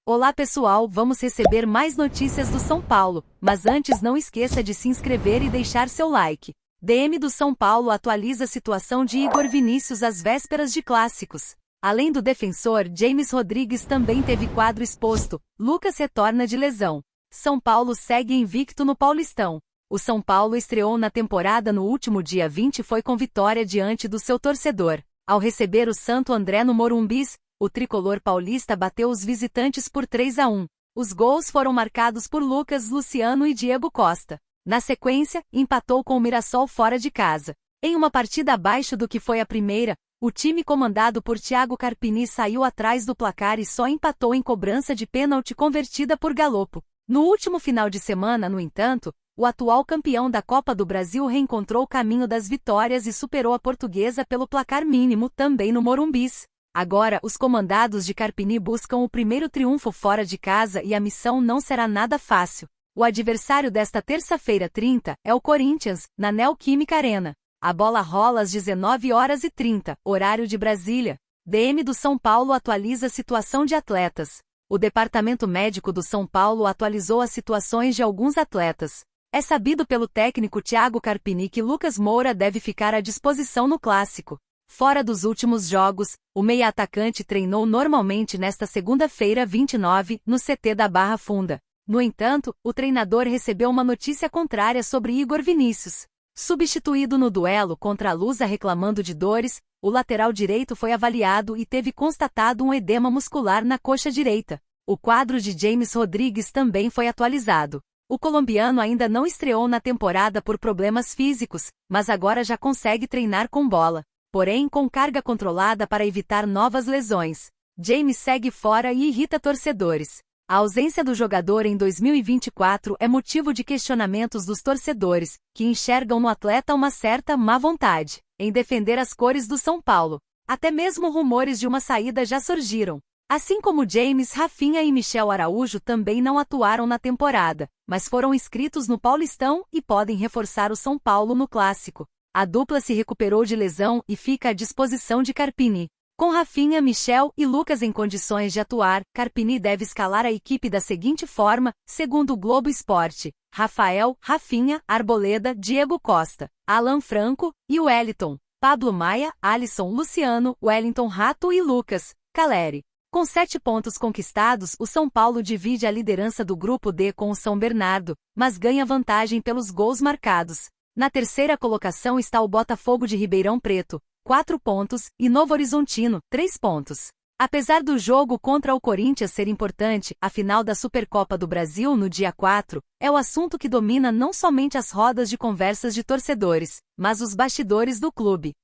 Olá pessoal, vamos receber mais notícias do São Paulo, mas antes não esqueça de se inscrever e deixar seu like. DM do São Paulo atualiza a situação de Igor Vinícius às vésperas de clássicos. Além do defensor, James Rodrigues também teve quadro exposto. Lucas retorna de lesão. São Paulo segue invicto no Paulistão. O São Paulo estreou na temporada no último dia 20 e foi com vitória diante do seu torcedor. Ao receber o Santo André no Morumbis, o tricolor paulista bateu os visitantes por 3-1. Os gols foram marcados por Lucas, Luciano e Diego Costa. Na sequência, empatou com o Mirassol fora de casa. Em uma partida abaixo do que foi a primeira, o time comandado por Thiago Carpini saiu atrás do placar e só empatou em cobrança de pênalti convertida por Galopo. No último final de semana, no entanto, o atual campeão da Copa do Brasil reencontrou o caminho das vitórias e superou a Portuguesa pelo placar mínimo também no Morumbis. Agora, os comandados de Carpini buscam o primeiro triunfo fora de casa e a missão não será nada fácil. O adversário desta terça-feira 30 é o Corinthians, na Neoquímica Arena. A bola rola às 19h30, horário de Brasília. DM do São Paulo atualiza a situação de atletas. O Departamento Médico do São Paulo atualizou as situações de alguns atletas. É sabido pelo técnico Thiago Carpini que Lucas Moura deve ficar à disposição no Clássico. Fora dos últimos jogos, o meia-atacante treinou normalmente nesta segunda-feira 29, no CT da Barra Funda. No entanto, o treinador recebeu uma notícia contrária sobre Igor Vinícius. Substituído no duelo contra a Lusa reclamando de dores, o lateral direito foi avaliado e teve constatado um edema muscular na coxa direita. O quadro de James Rodrigues também foi atualizado. O colombiano ainda não estreou na temporada por problemas físicos, mas agora já consegue treinar com bola. Porém com carga controlada para evitar novas lesões. James segue fora e irrita torcedores. A ausência do jogador em 2024 é motivo de questionamentos dos torcedores, que enxergam no atleta uma certa má vontade em defender as cores do São Paulo. Até mesmo rumores de uma saída já surgiram. Assim como James, Rafinha e Michel Araújo também não atuaram na temporada, mas foram inscritos no Paulistão e podem reforçar o São Paulo no Clássico. A dupla se recuperou de lesão e fica à disposição de Carpini. Com Rafinha, Michel e Lucas em condições de atuar, Carpini deve escalar a equipe da seguinte forma, segundo o Globo Esporte: Rafael, Rafinha, Arboleda, Diego Costa, Alan Franco e Wellington, Pablo Maia, Alisson, Luciano, Wellington Rato e Lucas Caleri. Com 7 pontos conquistados, o São Paulo divide a liderança do Grupo D com o São Bernardo, mas ganha vantagem pelos gols marcados. Na terceira colocação está o Botafogo de Ribeirão Preto, 4 pontos, e Novo Horizontino, 3 pontos. Apesar do jogo contra o Corinthians ser importante, a final da Supercopa do Brasil no dia 4, é o assunto que domina não somente as rodas de conversas de torcedores, mas os bastidores do clube.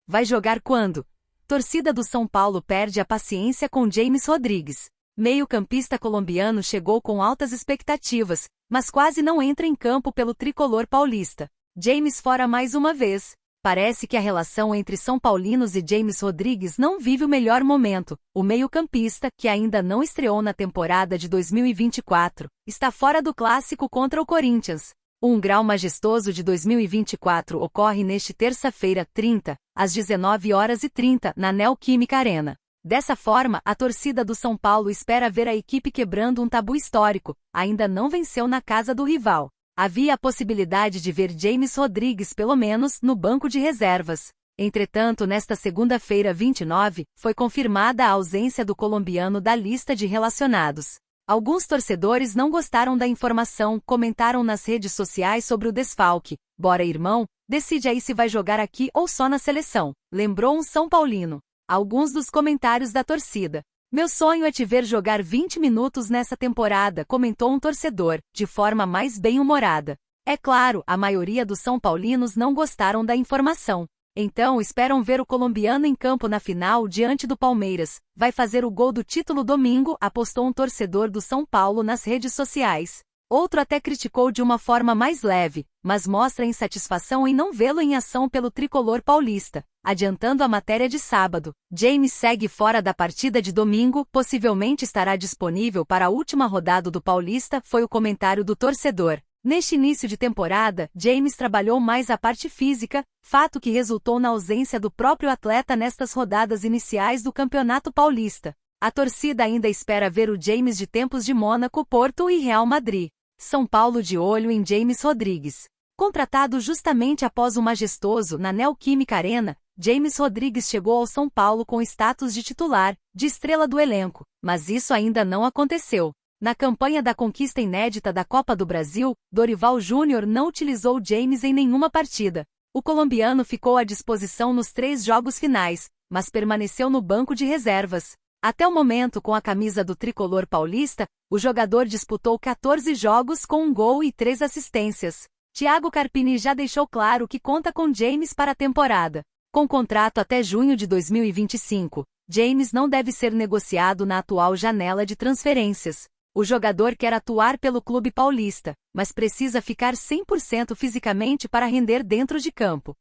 Vai jogar quando? Torcida do São Paulo perde a paciência com James Rodrigues. Meio-campista colombiano chegou com altas expectativas, mas quase não entra em campo pelo tricolor paulista. James fora mais uma vez. Parece que a relação entre São Paulinos e James Rodrigues não vive o melhor momento. O meio-campista, que ainda não estreou na temporada de 2024, está fora do clássico contra o Corinthians. Um grau majestoso de 2024 ocorre neste terça-feira 30, às 19h30, na Neoquímica Arena. Dessa forma, a torcida do São Paulo espera ver a equipe quebrando um tabu histórico. Ainda não venceu na casa do rival. Havia a possibilidade de ver James Rodrigues pelo menos no banco de reservas. Entretanto, nesta segunda-feira 29, foi confirmada a ausência do colombiano da lista de relacionados. Alguns torcedores não gostaram da informação, comentaram nas redes sociais sobre o desfalque. Bora, irmão, decide aí se vai jogar aqui ou só na seleção, lembrou um São Paulino. Alguns dos comentários da torcida. Meu sonho é te ver jogar 20 minutos nessa temporada, comentou um torcedor, de forma mais bem-humorada. É claro, a maioria dos São Paulinos não gostaram da informação. Então esperam ver o colombiano em campo na final diante do Palmeiras. Vai fazer o gol do título domingo, apostou um torcedor do São Paulo nas redes sociais. Outro até criticou de uma forma mais leve, mas mostra insatisfação em não vê-lo em ação pelo tricolor paulista. Adiantando a matéria de sábado, James segue fora da partida de domingo, possivelmente estará disponível para a última rodada do Paulista, foi o comentário do torcedor. Neste início de temporada, James trabalhou mais a parte física, fato que resultou na ausência do próprio atleta nestas rodadas iniciais do Campeonato Paulista. A torcida ainda espera ver o James de tempos de Mônaco, Porto e Real Madrid. São Paulo de olho em James Rodrigues. Contratado justamente após o majestoso na Neoquímica Arena, James Rodrigues chegou ao São Paulo com status de titular, de estrela do elenco, mas isso ainda não aconteceu. Na campanha da conquista inédita da Copa do Brasil, Dorival Júnior não utilizou James em nenhuma partida. O colombiano ficou à disposição nos 3 jogos finais, mas permaneceu no banco de reservas. Até o momento, com a camisa do tricolor paulista, o jogador disputou 14 jogos com 1 gol e 3 assistências. Thiago Carpini já deixou claro que conta com James para a temporada. Com contrato até junho de 2025, James não deve ser negociado na atual janela de transferências. O jogador quer atuar pelo clube paulista, mas precisa ficar 100% fisicamente para render dentro de campo.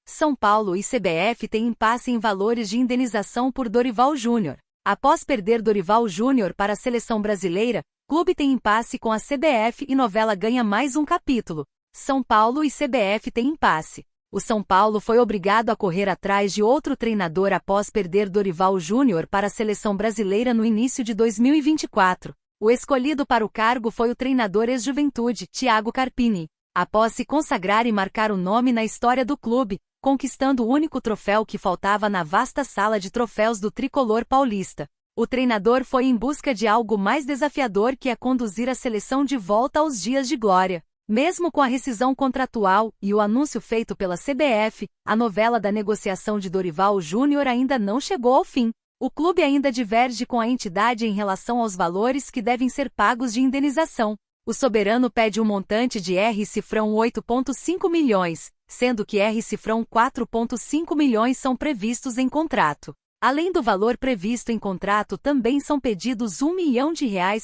São Paulo e CBF têm impasse em valores de indenização por Dorival Júnior. Após perder Dorival Júnior para a seleção brasileira, clube tem impasse com a CBF e novela ganha mais um capítulo. São Paulo e CBF têm impasse. O São Paulo foi obrigado a correr atrás de outro treinador após perder Dorival Júnior para a seleção brasileira no início de 2024. O escolhido para o cargo foi o treinador ex-Juventude, Thiago Carpini. Após se consagrar e marcar o nome na história do clube, conquistando o único troféu que faltava na vasta sala de troféus do tricolor paulista, o treinador foi em busca de algo mais desafiador que é conduzir a seleção de volta aos dias de glória. Mesmo com a rescisão contratual e o anúncio feito pela CBF, a novela da negociação de Dorival Júnior ainda não chegou ao fim. O clube ainda diverge com a entidade em relação aos valores que devem ser pagos de indenização. O soberano pede um montante de R$8,5 milhões, sendo que R$4,5 milhões são previstos em contrato. Além do valor previsto em contrato, também são pedidos R$1 milhão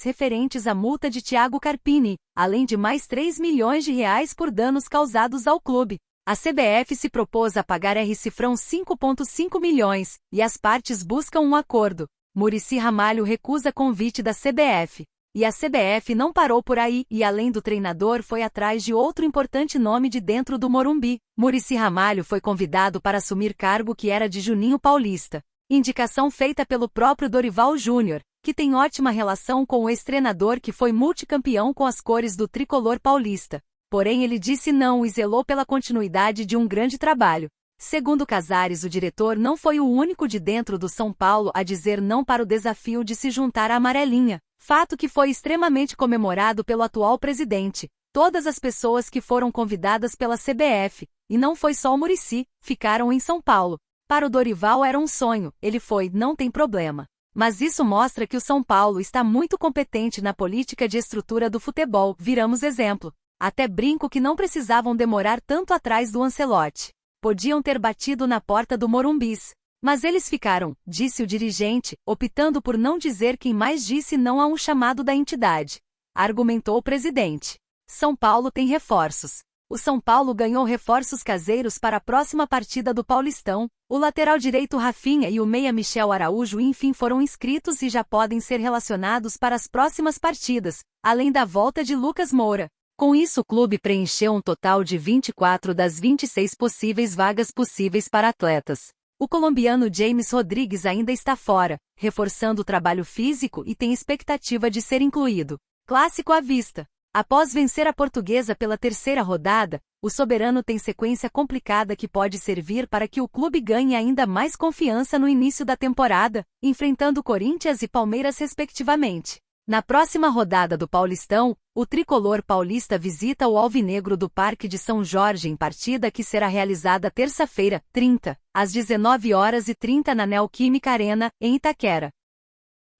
referentes à multa de Thiago Carpini, além de mais R$3 milhões por danos causados ao clube. A CBF se propôs a pagar R$5,5 milhões, e as partes buscam um acordo. Muricy Ramalho recusa convite da CBF. E a CBF não parou por aí e, além do treinador, foi atrás de outro importante nome de dentro do Morumbi. Muricy Ramalho foi convidado para assumir cargo que era de Juninho Paulista. Indicação feita pelo próprio Dorival Júnior, que tem ótima relação com o ex-treinador que foi multicampeão com as cores do tricolor paulista. Porém, ele disse não e zelou pela continuidade de um grande trabalho. Segundo Casares, o diretor não foi o único de dentro do São Paulo a dizer não para o desafio de se juntar à amarelinha, fato que foi extremamente comemorado pelo atual presidente. Todas as pessoas que foram convidadas pela CBF, e não foi só o Muricy, ficaram em São Paulo. Para o Dorival era um sonho, ele foi, não tem problema. Mas isso mostra que o São Paulo está muito competente na política de estrutura do futebol, viramos exemplo. Até brinco que não precisavam demorar tanto atrás do Ancelotti. Podiam ter batido na porta do Morumbis. Mas eles ficaram, disse o dirigente, optando por não dizer quem mais disse não a um chamado da entidade. Argumentou o presidente. São Paulo tem reforços. O São Paulo ganhou reforços caseiros para a próxima partida do Paulistão. O lateral direito Rafinha e o meia Michel Araújo enfim foram inscritos e já podem ser relacionados para as próximas partidas, além da volta de Lucas Moura. Com isso, o clube preencheu um total de 24 das 26 possíveis vagas possíveis para atletas. O colombiano James Rodrigues ainda está fora, reforçando o trabalho físico e tem expectativa de ser incluído. Clássico à vista. Após vencer a Portuguesa pela 3ª rodada, o soberano tem sequência complicada que pode servir para que o clube ganhe ainda mais confiança no início da temporada, enfrentando Corinthians e Palmeiras respectivamente. Na próxima rodada do Paulistão, o tricolor paulista visita o Alvinegro do Parque de São Jorge em partida que será realizada terça-feira, 30, às 19h30 na Neoquímica Arena, em Itaquera.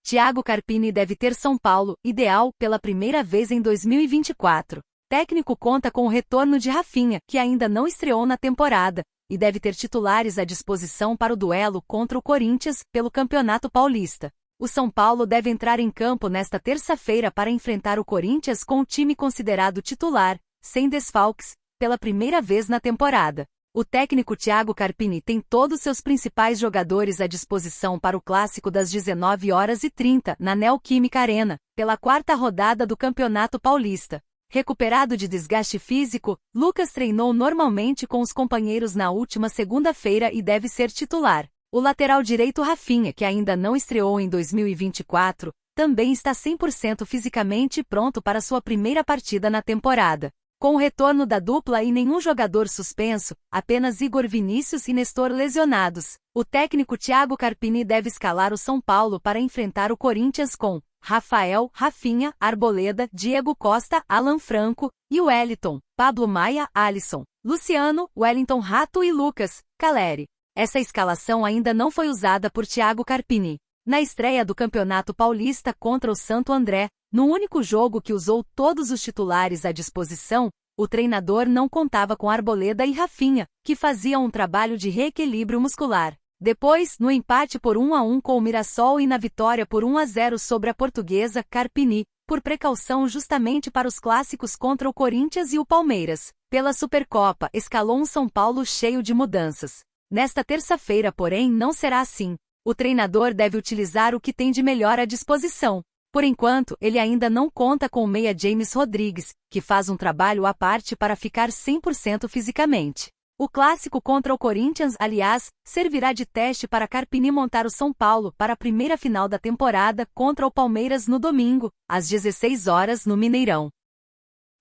Thiago Carpini deve ter São Paulo, ideal, pela primeira vez em 2024. Técnico conta com o retorno de Rafinha, que ainda não estreou na temporada, e deve ter titulares à disposição para o duelo contra o Corinthians, pelo Campeonato Paulista. O São Paulo deve entrar em campo nesta terça-feira para enfrentar o Corinthians com o time considerado titular, sem desfalques, pela primeira vez na temporada. O técnico Thiago Carpini tem todos seus principais jogadores à disposição para o clássico das 19h30 na Neoquímica Arena, pela 4ª rodada do Campeonato Paulista. Recuperado de desgaste físico, Lucas treinou normalmente com os companheiros na última segunda-feira e deve ser titular. O lateral direito Rafinha, que ainda não estreou em 2024, também está 100% fisicamente pronto para sua primeira partida na temporada. Com o retorno da dupla e nenhum jogador suspenso, apenas Igor Vinícius e Nestor lesionados, o técnico Thiago Carpini deve escalar o São Paulo para enfrentar o Corinthians com Rafael, Rafinha, Arboleda, Diego Costa, Alan Franco e Wellington, Pablo Maia, Alisson, Luciano, Wellington Rato e Lucas Caleri. Essa escalação ainda não foi usada por Thiago Carpini. Na estreia do Campeonato Paulista contra o Santo André, no único jogo que usou todos os titulares à disposição, o treinador não contava com Arboleda e Rafinha, que faziam um trabalho de reequilíbrio muscular. Depois, no empate por 1-1 com o Mirassol e na vitória por 1-0 sobre a Portuguesa, Carpini, por precaução justamente para os clássicos contra o Corinthians e o Palmeiras, pela Supercopa, escalou um São Paulo cheio de mudanças. Nesta terça-feira, porém, não será assim. O treinador deve utilizar o que tem de melhor à disposição. Por enquanto, ele ainda não conta com o meia James Rodrigues, que faz um trabalho à parte para ficar 100% fisicamente. O clássico contra o Corinthians, aliás, servirá de teste para Carpini montar o São Paulo para a primeira final da temporada contra o Palmeiras no domingo, às 16 horas no Mineirão.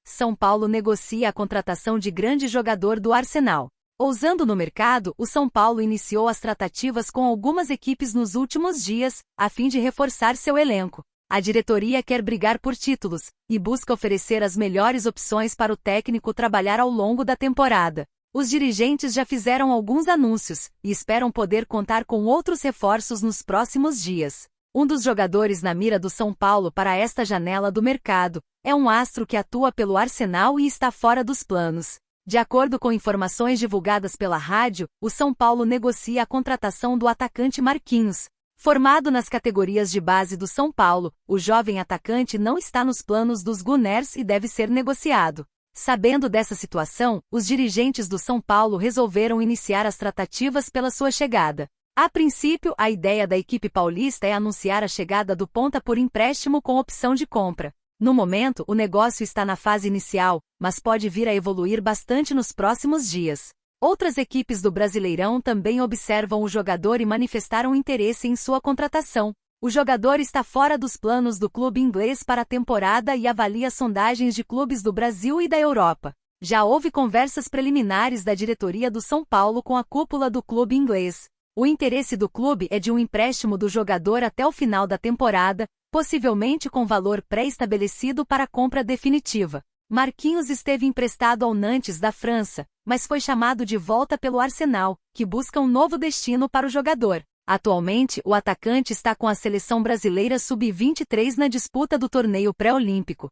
São Paulo negocia a contratação de grande jogador do Arsenal. Ousando no mercado, o São Paulo iniciou as tratativas com algumas equipes nos últimos dias, a fim de reforçar seu elenco. A diretoria quer brigar por títulos, e busca oferecer as melhores opções para o técnico trabalhar ao longo da temporada. Os dirigentes já fizeram alguns anúncios, e esperam poder contar com outros reforços nos próximos dias. Um dos jogadores na mira do São Paulo para esta janela do mercado é um astro que atua pelo Arsenal e está fora dos planos. De acordo com informações divulgadas pela rádio, o São Paulo negocia a contratação do atacante Marquinhos. Formado nas categorias de base do São Paulo, o jovem atacante não está nos planos dos Gunners e deve ser negociado. Sabendo dessa situação, os dirigentes do São Paulo resolveram iniciar as tratativas pela sua chegada. A princípio, a ideia da equipe paulista é anunciar a chegada do ponta por empréstimo com opção de compra. No momento, o negócio está na fase inicial, mas pode vir a evoluir bastante nos próximos dias. Outras equipes do Brasileirão também observam o jogador e manifestaram interesse em sua contratação. O jogador está fora dos planos do clube inglês para a temporada e avalia sondagens de clubes do Brasil e da Europa. Já houve conversas preliminares da diretoria do São Paulo com a cúpula do clube inglês. O interesse do clube é de um empréstimo do jogador até o final da temporada, possivelmente com valor pré-estabelecido para a compra definitiva. Marquinhos esteve emprestado ao Nantes da França, mas foi chamado de volta pelo Arsenal, que busca um novo destino para o jogador. Atualmente, o atacante está com a seleção brasileira sub-23 na disputa do torneio pré-olímpico.